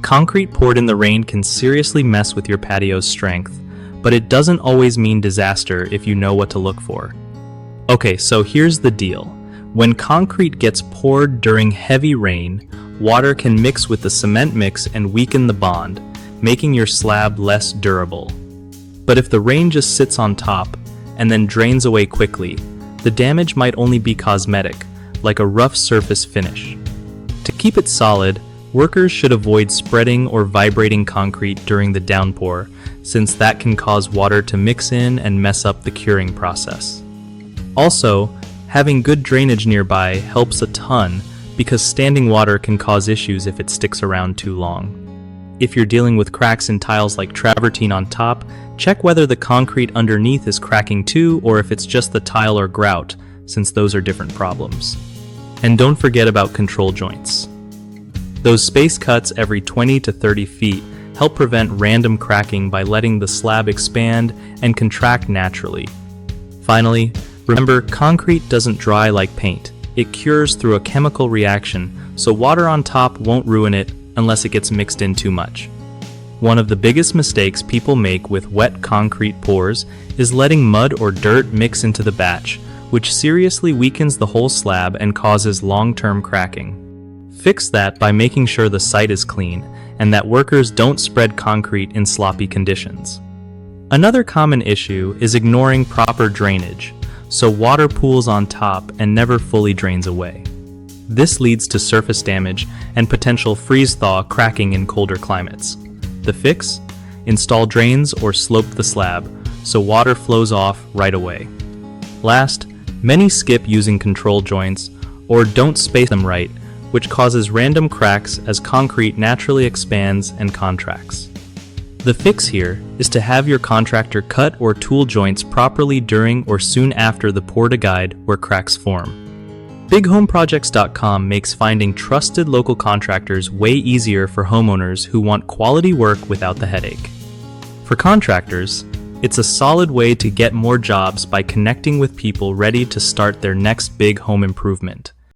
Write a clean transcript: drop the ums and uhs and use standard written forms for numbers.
Concrete poured in the rain can seriously mess with your patio's strength, but it doesn't always mean disaster if you know what to look for. Okay, so here's the deal. When concrete gets poured during heavy rain, water can mix with the cement mix and weaken the bond, making your slab less durable. But if the rain just sits on top and then drains away quickly, the damage might only be cosmetic, like a rough surface finish. To keep it solid, workers should avoid spreading or vibrating concrete during the downpour, since that can cause water to mix in and mess up the curing process. Also, having good drainage nearby helps a ton because standing water can cause issues if it sticks around too long. If you're dealing with cracks in tiles like travertine on top, check whether the concrete underneath is cracking too or if it's just the tile or grout, since those are different problems. And don't forget about control joints. Those space cuts every 20 to 30 feet help prevent random cracking by letting the slab expand and contract naturally. Finally, remember, concrete doesn't dry like paint. It cures through a chemical reaction, so water on top won't ruin it unless it gets mixed in too much. One of the biggest mistakes people make with wet concrete pours is letting mud or dirt mix into the batch, which seriously weakens the whole slab and causes long-term cracking. Fix that by making sure the site is clean and that workers don't spread concrete in sloppy conditions. Another common issue is ignoring proper drainage, so water pools on top and never fully drains away. This leads to surface damage and potential freeze-thaw cracking in colder climates. The fix? Install drains or slope the slab so water flows off right away. Last, many skip using control joints or don't space them right, which causes random cracks as concrete naturally expands and contracts. The fix here is to have your contractor cut or tool joints properly during or soon after the pour to guide where cracks form. BigHomeProjects.com makes finding trusted local contractors way easier for homeowners who want quality work without the headache. For contractors, it's a solid way to get more jobs by connecting with people ready to start their next big home improvement.